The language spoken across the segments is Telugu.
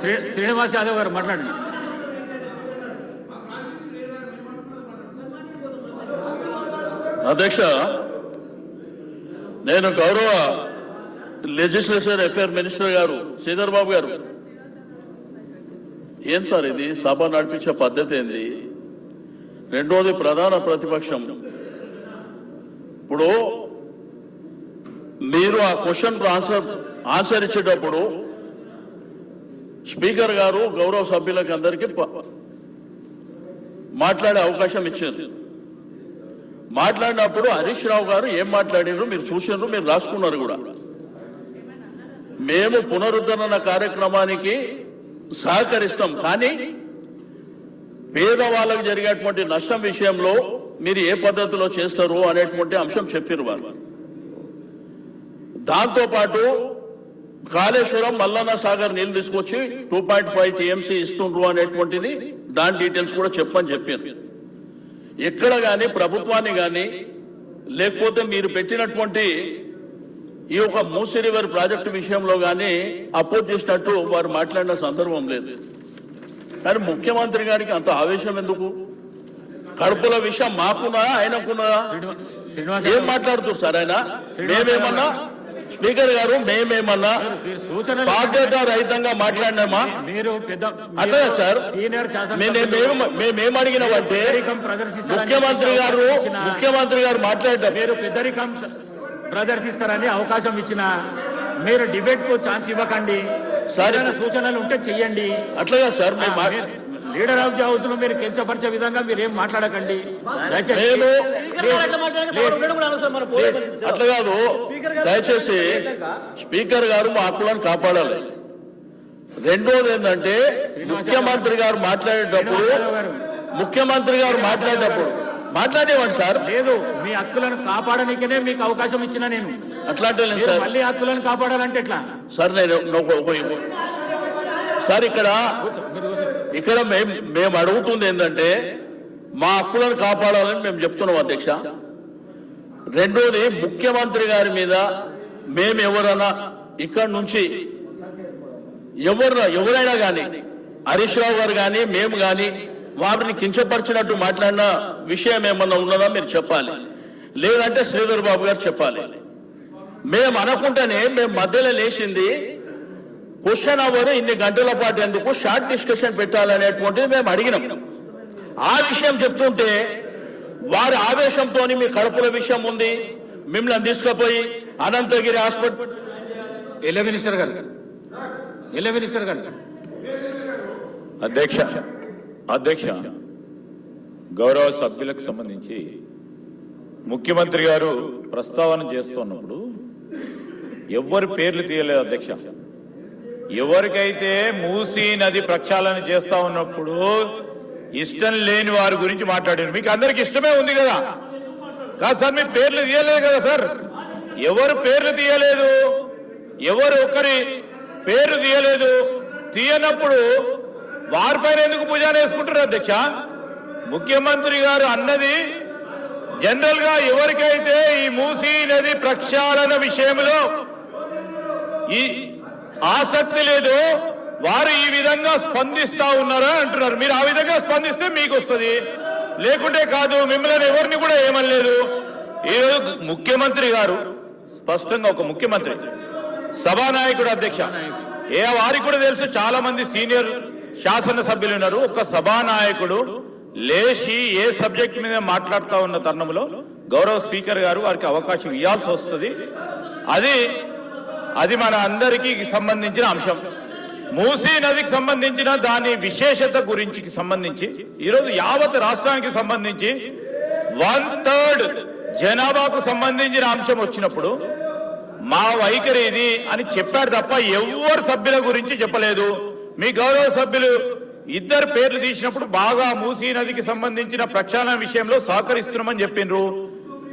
శ్రీనివాస్ యాదవ్ గారు మాట్లాడండి. అధ్యక్ష, నేను గౌరవ లెజిస్లేచర్ అఫేర్ మినిస్టర్ గారు శ్రీధర్ బాబు గారు, ఏం సార్ ఇది సభ నడిపించే పద్ధతి ఏంది? రెండోది ప్రధాన ప్రతిపక్షం. ఇప్పుడు మీరు ఆ క్వశ్చన్ ఆన్సర్ ఇచ్చేటప్పుడు స్పీకర్ గారు గౌరవ సభ్యులకు అందరికీ మాట్లాడే అవకాశం ఇచ్చారు. మాట్లాడినప్పుడు హరీష్ రావు గారు ఏం మాట్లాడారు మీరు చూసారు, మీరు రాసుకున్నారు కూడా. మేము పునరుద్ధరణ కార్యక్రమానికి సహకరిస్తాం, కానీ పేదవాళ్ళకు జరిగేటువంటి నష్టం విషయంలో మీరు ఏ పద్ధతిలో చేస్తారు అనేటువంటి అంశం చెప్పారు వారు. దాంతోపాటు కాళేశ్వరం మల్లన్న సాగర్ నీళ్లు తీసుకొచ్చి 2.5 TMC ఇస్తుండ్రు అనేటువంటిది దాని డీటెయిల్స్ కూడా చెప్పని చెప్పారు. ఎక్కడ కానీ ప్రభుత్వాన్ని కానీ లేకపోతే మీరు పెట్టినటువంటి ఈ యొక్క మూసీ రివర్ ప్రాజెక్టు విషయంలో కానీ అపోజ్ చేసినట్టు వారు మాట్లాడిన సందర్భం లేదు. కానీ ముఖ్యమంత్రి గారికి అంత ఆవేశం ఎందుకు? కడుపుల విషయం మాకున్నా ఆయనకున్నదా? ఏం మాట్లాడుతున్నారు సార్ ఆయన? మేమేమన్నా స్పీకర్ గారు మేమేమన్నా బాధ్యత రహితంగా మాట్లాడినామా? అట్లా సార్ మేమేం అడిగినామంటే ముఖ్యమంత్రి గారు మాట్లాడారు. మీరు పెద్దరికం ప్రదర్శిస్తారని అవకాశం ఇచ్చిన మీరు డిబేట్ కు ఛాన్స్ ఇవ్వకండి. సరైన సూచనలు ఉంటే చెయ్యండి. అట్లాగా sir leader of the house లో మీరు కించపరిచే విధంగా మీరు ఏం మాట్లాడకండి. అట్లా కాదు, దయచేసి స్పీకర్ గారు మా హక్కులను కాపాడాలి. రెండోది ఏంటంటే ముఖ్యమంత్రి గారు మాట్లాడేవాడు సార్. లేదు, మీ హక్కులను కాపాడనికనే మీకు అవకాశం ఇచ్చిన నేను. అట్లాంటి మళ్ళీ హక్కులను కాపాడాలంటే ఎట్లా సార్? నేను సార్ ఇక్కడ మేము అడుగుతుంది ఏంటంటే మా హక్కులను కాపాడాలని మేము చెప్తున్నాం అధ్యక్ష. రెండోది ముఖ్యమంత్రి గారి మీద మేము ఎవరైనా ఇక్కడ నుంచి ఎవరైనా కానీ హరీష్ రావు గారు కానీ మేము కానీ వారిని కించపరిచినట్టు మాట్లాడిన విషయం ఏమన్నా ఉన్నదా మీరు చెప్పాలి, లేదంటే శ్రీధర్ బాబు గారు చెప్పాలి. మేము అనుకుంటేనే మేము మధ్యలో లేచింది క్వశ్చన్ అవర్ ఇన్ని గంటల పాటు ఎందుకు షార్ట్ డిస్కషన్ పెట్టాలనేటువంటిది మేము అడిగినాం. ఆ విషయం చెప్తుంటే వారి ఆవేశంతో మీ కడుపుల విషయం ఉంది, మిమ్మల్ని తీసుకుపోయి అనంతగిరి హాస్పిటల్. మినిస్టర్ గారు అధ్యక్ష గౌరవ సభ్యులకు సంబంధించి ముఖ్యమంత్రి గారు ప్రస్తావన చేస్తున్నప్పుడు ఎవరి పేర్లు తీయలేదు అధ్యక్ష. ఎవరికైతే మూసీ నది ప్రక్షాళన చేస్తా ఉన్నప్పుడు ఇష్టం లేని వారి గురించి మాట్లాడారు. మీకు అందరికి ఇష్టమే ఉంది కదా? కాదు సార్, మీ పేర్లు తీయలేదు కదా సార్? ఎవరు పేర్లు తీయలేదు, ఎవరు ఒకరి పేరు తీయలేదు. తీయనప్పుడు వారిపైన ఎందుకు భుజాన్ని వేసుకుంటారు అధ్యక్ష? ముఖ్యమంత్రి గారు అన్నది జనరల్ గా ఎవరికైతే ఈ మూసీ నది ప్రక్షాళన విషయంలో ఈ ఆసక్తి లేదు వారు ఈ విధంగా స్పందిస్తా ఉన్నారా అంటున్నారు. మీరు ఆ విధంగా స్పందిస్తే మీకు వస్తుంది, లేకుంటే కాదు. మిమ్మల్ని ఎవరిని కూడా ఏమనలేదు. ఈరోజు ముఖ్యమంత్రి గారు స్పష్టంగా ఒక ముఖ్యమంత్రి సభానాయకుడు అధ్యక్ష, వారికి కూడా తెలుసు, చాలా మంది సీనియర్ శాసనసభ్యులు ఉన్నారు. ఒక సభానాయకుడు లేచి ఏ సబ్జెక్ట్ మీద మాట్లాడుతూ ఉన్న తరుణంలో గౌరవ స్పీకర్ గారు వారికి అవకాశం ఇవ్వాల్సి వస్తుంది. అది మన అందరికీ సంబంధించిన అంశం. మూసీ నదికి సంబంధించిన దాని విశేషత గురించి సంబంధించి ఈరోజు యావత్ రాష్ట్రానికి సంబంధించి 1/3 జనాభాకు సంబంధించిన అంశం వచ్చినప్పుడు మా వైఖరి ఇది అని చెప్పారు తప్ప ఎవరు సభ్యుల గురించి చెప్పలేదు. మీ గౌరవ సభ్యులు ఇద్దరు పేర్లు తీసినప్పుడు బాగా మూసీ నదికి సంబంధించిన ప్రక్షాళన విషయంలో సహకరిస్తున్నామని చెప్పిండ్రు.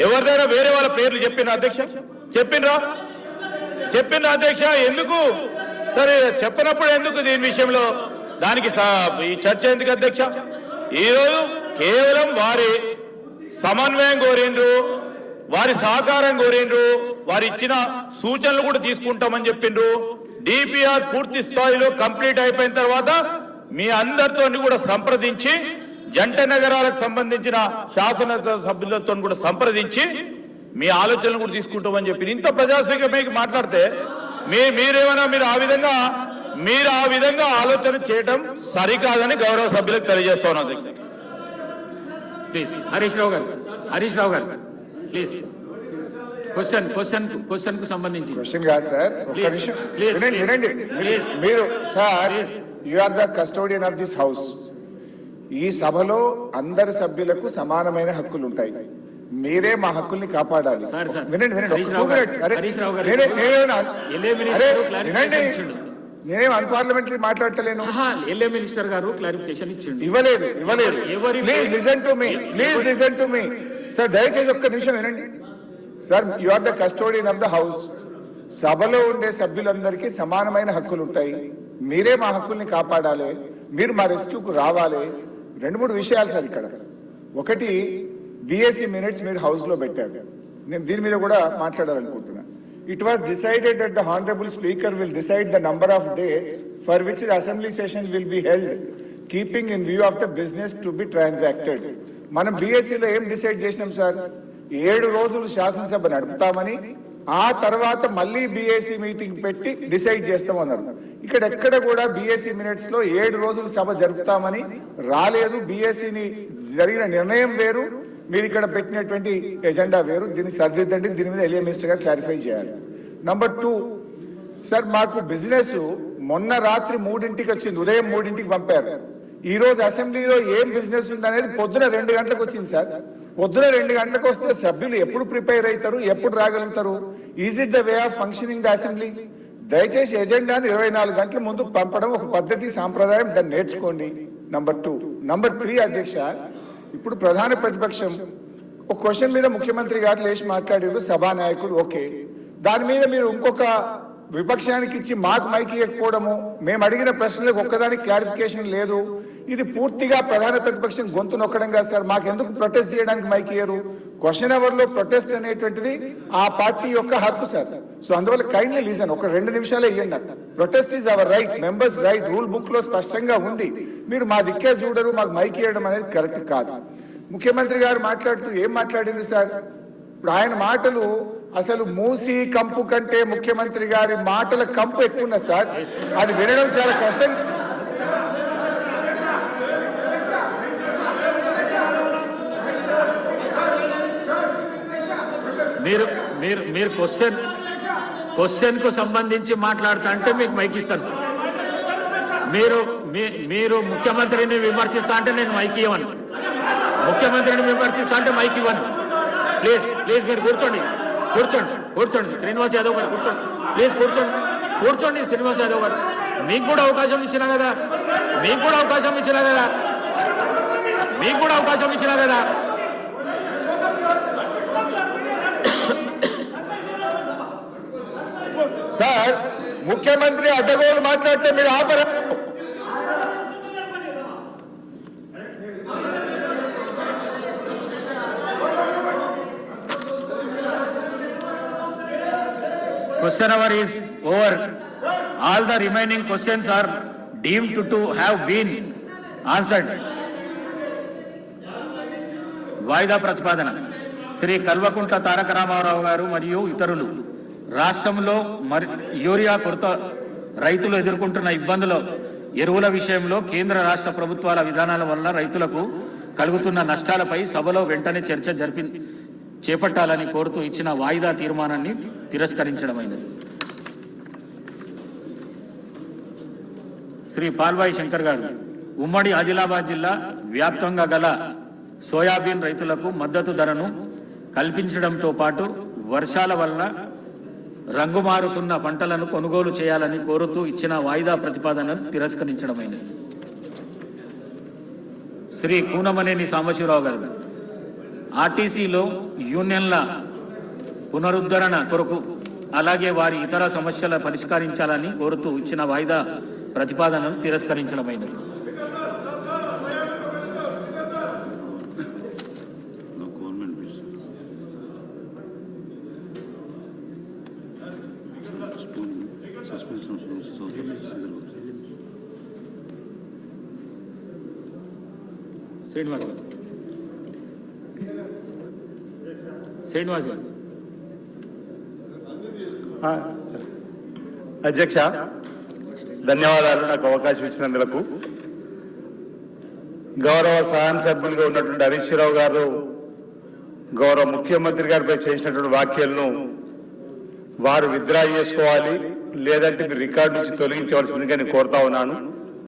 ఎవరిదైనా వేరే వాళ్ళ పేర్లు చెప్పిన అధ్యక్ష? చెప్పిన అధ్యక్ష ఎందుకు? సరే చెప్పినప్పుడు ఎందుకు దీని విషయంలో దానికి ఈ చర్చ ఎందుకు అధ్యక్ష? ఈరోజు కేవలం వారి సమన్వయం కోరిండ్రు, వారి సహకారం కోరిండ్రు, వారు ఇచ్చిన సూచనలు కూడా తీసుకుంటామని చెప్పిండ్రు. డిపిఆర్ పూర్తి స్థాయిలో కంప్లీట్ అయిపోయిన తర్వాత మీ అందరితో కూడా సంప్రదించి జంట నగరాలకు సంబంధించిన శాసన సభ్యులతో కూడా సంప్రదించి మీ ఆలోచనలు కూడా తీసుకుంటామని చెప్పి ఇంత ప్రజాస్వామ్యంగా మాట్లాడితే మీరేమైనా మీరు ఆ విధంగా ఆలోచన చేయడం సరికాదని గౌరవ సభ్యులకు తెలియజేస్తా ఉన్నాను. ప్లీజ్ హరీష్ రావు గారు ప్లీజ్ క్వశ్చన్ కు సంబంధించి క్వశ్చన్ కాదు సార్, ఒక్క Please, నిమిషం please, వినండి. please. మీరు sir, Please. You are the custodian of this house. ఈ సభలో అందరి సభ్యులకు సమానమైన హక్కులు ఉంటాయి. మీరే మా హక్కుల్ని కాపాడాలి. Sir, sir. వినండి హరీష్ రావు గారు, హరీష్ రావు గారు. ఎల్ఏ అరే మినిస్టర్ వినండి, క్లారిఫికేషన్ ఇచ్చిండు. నేనేం అన్పార్లమెంటరీ మాట్లాడతలేను. ఎల్ఏ మినిస్టర్ గారు క్లారిఫికేషన్ ఇచ్చిండు. ఇవ్వలేదు. ఎవరి- please listen to me sir, దయచేసి ఒక్క నిమిషం వినండి. Sir, you are the custodian of the house. సభలో ఉండే సభ్యులందరికీ సమానమైన హక్కులు ఉంటాయి. మీరే మా హక్కుల్ని కాపాడాలి. మీరు మా రెస్క్యూకు రావాలి. 2-3 విషయాలు సార్ ఇక్కడ. ఒకటి, బిఎస్సి మినిట్స్ మీరు హౌస్ లో పెట్టారు. నేను దీని మీద కూడా మాట్లాడాలనుకుంటున్నా. It was decided that the Honorable Speaker will decide the number of days for which the assembly session will be held, keeping in view of the business to be transacted. మనం బిఎస్సిలో ఏం డిసైడ్ చేసినాం సార్? 7 రోజులు శాసనసభ నడుపుతామని, ఆ తర్వాత మళ్ళీ బిఎస్సి మీటింగ్ పెట్టి డిసైడ్ చేస్తామన్నారు. ఇక్కడ ఎక్కడ కూడా బిఎస్సి మినిట్స్ లో 7 రోజులు సభ జరుపుతామని రాలేదు. బిఎస్సిని జరిగిన నిర్ణయం వేరు, మీరు ఇక్కడ పెట్టినటువంటి ఎజెండా వేరు. దీన్ని సరిదిద్దండి. దీని మీద ఎలియా మినిస్టర్ గారు క్లారిఫై చేయాలి. నంబర్ 2 సార్, మాకు బిజినెస్ మొన్న రాత్రి 3ంటికి వచ్చింది, ఉదయం 3ంటికి పంపారు. ఈ రోజు అసెంబ్లీలో ఏం బిజినెస్ ఉంది అనేది పొద్దున 2 గంటలకు వచ్చింది సార్. పొద్దున 2 గంటలకు వస్తే సభ్యులు ఎప్పుడు ప్రిపేర్ అవుతారు, ఎప్పుడు రాగలుగుతారు? Is it the way of functioning the assembly? దయచేసి ఎజెండాను 24 గంటల ముందు పంపడం ఒక పద్ధతి, సాంప్రదాయం. దాన్ని నేర్చుకోండి. నంబర్ 2. నంబర్ 3 అధ్యక్ష, ఇప్పుడు ప్రధాన ప్రతిపక్షం ఒక క్వశ్చన్ మీద ముఖ్యమంత్రి గారు లేచి మాట్లాడారు, సభానాయకుడు ఓకే. దాని మీద మీరు ఇంకొక విపక్షానికి ఇచ్చి మాకు మైక్ ఇవ్వకపోవడము, మేము అడిగిన ప్రశ్నలకు ఒక్కదానికి క్లారిఫికేషన్ లేదు. ఇది పూర్తిగా ప్రధాన ప్రతిపక్షం గొంతు నొక్కడం కాదు సార్. మాకెందుకు ప్రొటెస్ట్ చేయడానికి మైక్ ఇయ్యరు? క్వశ్చన్ అవర్ లో ప్రొటెస్ట్ అనేటువంటిది ఆ పార్టీ యొక్క హక్కు సార్. సో అందువల్ల కైండ్లీ లీజన్ ఒక 2 నిమిషాలే ఇవ్వండి. Protest is our right, members right. Rule book లో స్పష్టంగా ఉంది. మీరు మా దిక్కే చూడరు, మాకు మైక్ ఇవ్వడం అనేది కరెక్ట్ కాదు. ముఖ్యమంత్రి గారు మాట్లాడుతూ ఏం మాట్లాడింది సార్? ఇప్పుడు ఆయన మాటలు అసలు మూసి కంపు కంటే ముఖ్యమంత్రి గారి మాటల కంపు ఎక్కువ ఉన్నది సార్. అది వినడం చాలా కష్టం. మీరు క్వశ్చన్ కు సంబంధించి మాట్లాడుతా అంటే మీకు మైక్ ఇస్తాను. మీరు ముఖ్యమంత్రిని విమర్శిస్తా అంటే నేను మైక్ ఇవ్వను. ముఖ్యమంత్రిని విమర్శిస్తా అంటే మైక్ ఇవ్వను. ప్లీజ్ మీరు కూర్చోండి. శ్రీనివాస్ యాదవ్ గారు కూర్చోండి. ప్లీజ్ కూర్చోండి శ్రీనివాస్ యాదవ్ గారు. మీకు కూడా అవకాశం ఇచ్చినా కదా. సార్, ముఖ్యమంత్రి అడ్డగోలు మాట్లాడితే మీరు ఆపరా? Question hour is over. All the remaining questions are deemed to have been answered. వాయిదా ప్రతిపాదన. శ్రీ కల్వకుంట్ల తారక రామారావు గారు మరియు ఇతరులు రాష్ట్రంలో యూరియా కొరత, రైతులు ఎదుర్కొంటున్న ఇబ్బందులు, ఎరువుల విషయంలో కేంద్ర రాష్ట్ర ప్రభుత్వాల విధానాల వల్ల రైతులకు కలుగుతున్న నష్టాలపై సభలో వెంటనే చర్చ చేపట్టాలని కోరుతూ ఇచ్చిన వాయిదా తీర్మానాన్ని తిరస్కరించడమైనది. శ్రీ పాల్వాయి శంకర్ గారు ఉమ్మడి ఆదిలాబాద్ జిల్లా వ్యాప్తంగా గల సోయాబీన్ రైతులకు మద్దతు ధరను కల్పించడంతో పాటు వర్షాల వల్ల రంగు మారుతున్న పంటలను కొనుగోలు చేయాలని కోరుతూ ఇచ్చిన వాయిదా ప్రతిపాదనను తిరస్కరించడమైనది. శ్రీ కూనమనేని సాంబశివరావు గారు ఆర్టీసీలో యూనియన్ల పునరుద్ధరణ కొరకు అలాగే వారి ఇతర సమస్యల పరిష్కరించాలని కోరుతూ ఇచ్చిన వాయిదా ప్రతిపాదనను తిరస్కరించడమైనది. శ్రీనివాస్ గారు. శ్రీనివాస్ గారు. అధ్యక్ష, ధన్యవాదాలు నాకు అవకాశం ఇచ్చినందుకు. గౌరవ శాసనసభ్యులుగా ఉన్నటువంటి హరీష్ రావు గారు గౌరవ ముఖ్యమంత్రి గారిపై చేసినటువంటి వ్యాఖ్యలను వారు విత్డ్రా చేసుకోవాలి, లేదంటే మీరు రికార్డు నుంచి తొలగించవలసిందిగా నేను కోరుతా ఉన్నాను.